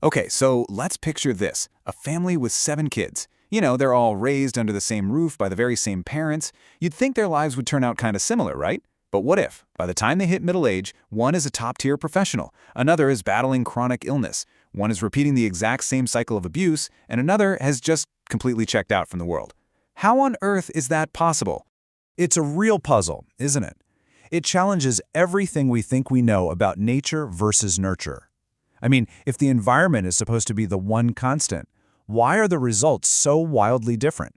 Okay, so let's picture this. A family with 7 kids. You know, they're all raised under the same roof by the very same parents. You'd think their lives would turn out kind of similar, right? But what if, by the time they hit middle age, one is a top-tier professional, another is battling chronic illness, one is repeating the exact same cycle of abuse, and another has just completely checked out from the world? How on earth is that possible? It's a real puzzle, isn't it? It challenges everything we think we know about nature versus nurture. I mean, if the environment is supposed to be the one constant, why are the results so wildly different?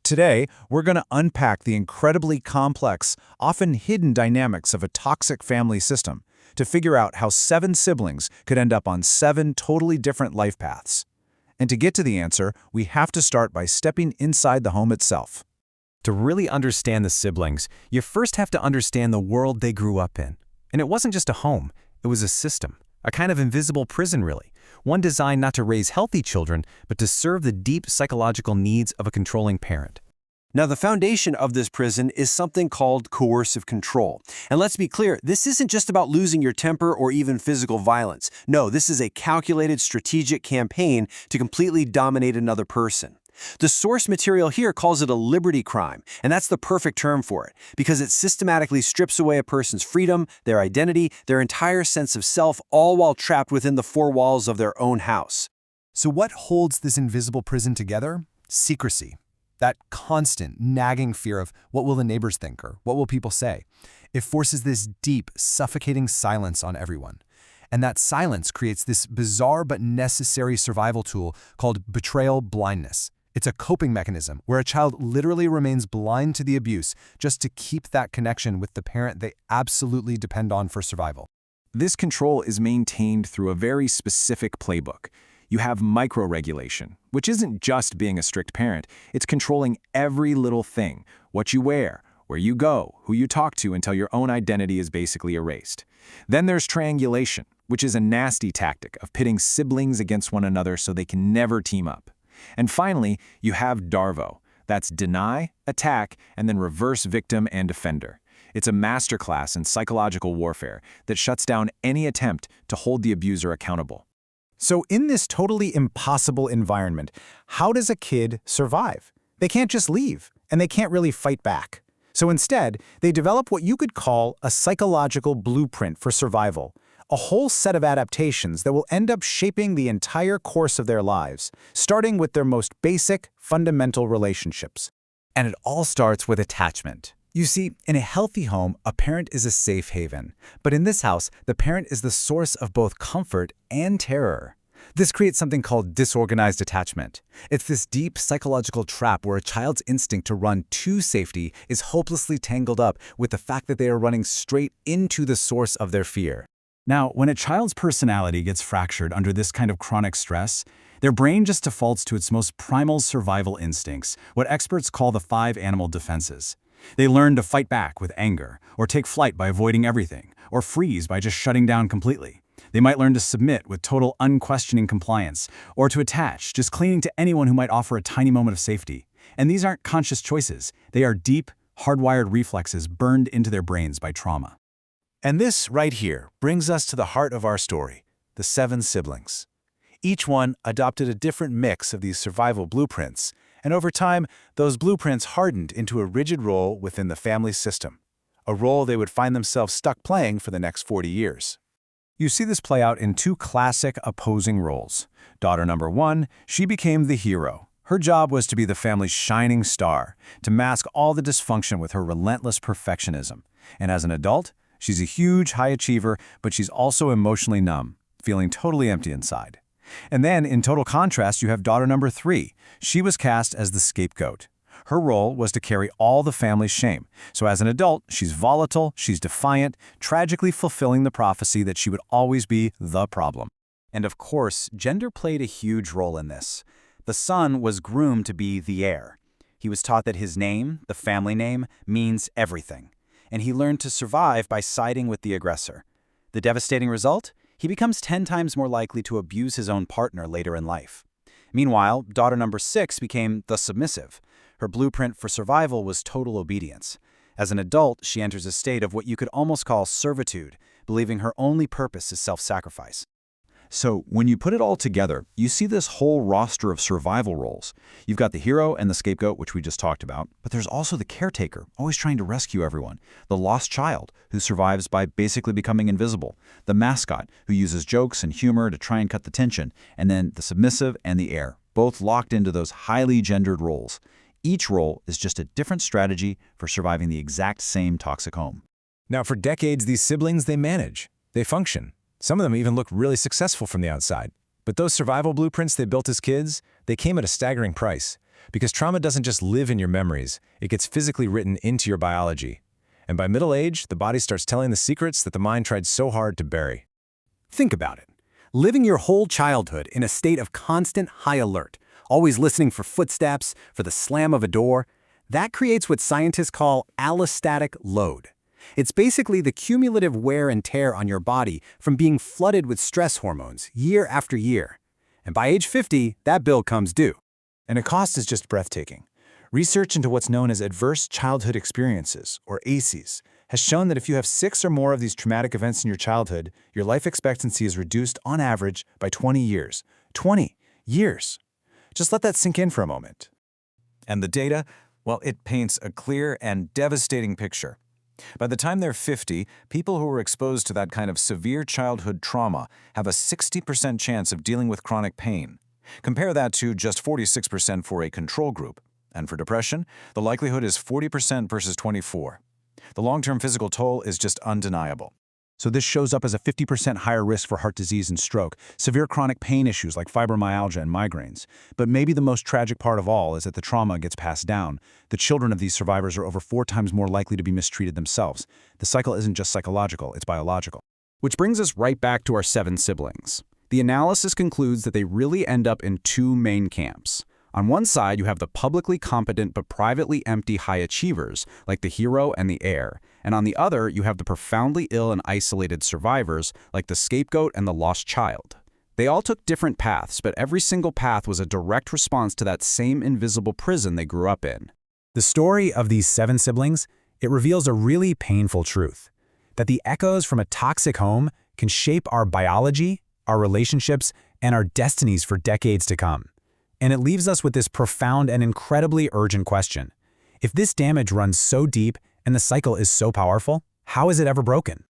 Today, we're going to unpack the incredibly complex, often hidden dynamics of a toxic family system to figure out how 7 siblings could end up on 7 totally different life paths. And to get to the answer, we have to start by stepping inside the home itself. To really understand the siblings, you first have to understand the world they grew up in. And it wasn't just a home, it was a system, a kind of invisible prison really, one designed not to raise healthy children, but to serve the deep psychological needs of a controlling parent. Now, the foundation of this prison is something called coercive control. And let's be clear, this isn't just about losing your temper or even physical violence. No, this is a calculated, strategic campaign to completely dominate another person. The source material here calls it a liberty crime, and that's the perfect term for it, because it systematically strips away a person's freedom, their identity, their entire sense of self, all while trapped within the 4 walls of their own house. So what holds this invisible prison together? Secrecy. That constant, nagging fear of what will the neighbors think or what will people say. It forces this deep, suffocating silence on everyone. And that silence creates this bizarre but necessary survival tool called betrayal blindness. It's a coping mechanism where a child literally remains blind to the abuse just to keep that connection with the parent they absolutely depend on for survival. This control is maintained through a very specific playbook. You have microregulation, which isn't just being a strict parent, it's controlling every little thing, what you wear, where you go, who you talk to until your own identity is basically erased. Then there's triangulation, which is a nasty tactic of pitting siblings against one another so they can never team up. And finally, you have DARVO. That's deny, attack, and then reverse victim and defender. It's a masterclass in psychological warfare that shuts down any attempt to hold the abuser accountable. So in this totally impossible environment, how does a kid survive? They can't just leave, and they can't really fight back. So instead, they develop what you could call a psychological blueprint for survival, a whole set of adaptations that will end up shaping the entire course of their lives, starting with their most basic, fundamental relationships. And it all starts with attachment. You see, in a healthy home, a parent is a safe haven. But in this house, the parent is the source of both comfort and terror. This creates something called disorganized attachment. It's this deep psychological trap where a child's instinct to run to safety is hopelessly tangled up with the fact that they are running straight into the source of their fear. Now, when a child's personality gets fractured under this kind of chronic stress, their brain just defaults to its most primal survival instincts, what experts call the 5 animal defenses. They learn to fight back with anger, or take flight by avoiding everything, or freeze by just shutting down completely. They might learn to submit with total unquestioning compliance, or to attach, just clinging to anyone who might offer a tiny moment of safety. And these aren't conscious choices. They are deep, hardwired reflexes burned into their brains by trauma. And this right here brings us to the heart of our story, the 7 siblings. Each one adopted a different mix of these survival blueprints, and over time, those blueprints hardened into a rigid role within the family system, a role they would find themselves stuck playing for the next 40 years. You see this play out in 2 classic opposing roles. Daughter number 1, she became the hero. Her job was to be the family's shining star, to mask all the dysfunction with her relentless perfectionism. And as an adult, she's a huge high achiever, but she's also emotionally numb, feeling totally empty inside. And then, in total contrast, you have daughter number 3. She was cast as the scapegoat. Her role was to carry all the family's shame. So as an adult, she's volatile, she's defiant, tragically fulfilling the prophecy that she would always be the problem. And of course, gender played a huge role in this. The son was groomed to be the heir. He was taught that his name, the family name, means everything. And he learned to survive by siding with the aggressor. The devastating result? He becomes 10 times more likely to abuse his own partner later in life. Meanwhile, daughter number 6 became the submissive. Her blueprint for survival was total obedience. As an adult, she enters a state of what you could almost call servitude, believing her only purpose is self-sacrifice. So when you put it all together, you see this whole roster of survival roles. You've got the hero and the scapegoat, which we just talked about, but there's also the caretaker, always trying to rescue everyone, the lost child, who survives by basically becoming invisible, the mascot, who uses jokes and humor to try and cut the tension, and then the submissive and the heir, both locked into those highly gendered roles. Each role is just a different strategy for surviving the exact same toxic home. Now, for decades, these siblings, they manage. They function. Some of them even look really successful from the outside. But those survival blueprints they built as kids, they came at a staggering price. Because trauma doesn't just live in your memories, it gets physically written into your biology. And by middle age, the body starts telling the secrets that the mind tried so hard to bury. Think about it. Living your whole childhood in a state of constant high alert, always listening for footsteps, for the slam of a door, that creates what scientists call allostatic load. It's basically the cumulative wear and tear on your body from being flooded with stress hormones year after year. And by age 50, that bill comes due. And the cost is just breathtaking. Research into what's known as adverse childhood experiences, or ACEs, has shown that if you have 6 or more of these traumatic events in your childhood, your life expectancy is reduced on average by 20 years. 20 years! Just let that sink in for a moment. And the data? Well, it paints a clear and devastating picture. By the time they're 50, people who were exposed to that kind of severe childhood trauma have a 60% chance of dealing with chronic pain. Compare that to just 46% for a control group. And for depression, the likelihood is 40% versus 24%. The long-term physical toll is just undeniable. So this shows up as a 50% higher risk for heart disease and stroke, severe chronic pain issues like fibromyalgia and migraines. But maybe the most tragic part of all is that the trauma gets passed down. The children of these survivors are over 4 times more likely to be mistreated themselves. The cycle isn't just psychological, it's biological. Which brings us right back to our 7 siblings. The analysis concludes that they really end up in 2 main camps. On one side, you have the publicly competent but privately empty high achievers, like the hero and the heir. And on the other, you have the profoundly ill and isolated survivors, like the scapegoat and the lost child. They all took different paths, but every single path was a direct response to that same invisible prison they grew up in. The story of these 7 siblings, it reveals a really painful truth. That the echoes from a toxic home can shape our biology, our relationships, and our destinies for decades to come. And it leaves us with this profound and incredibly urgent question. If this damage runs so deep and the cycle is so powerful, how is it ever broken?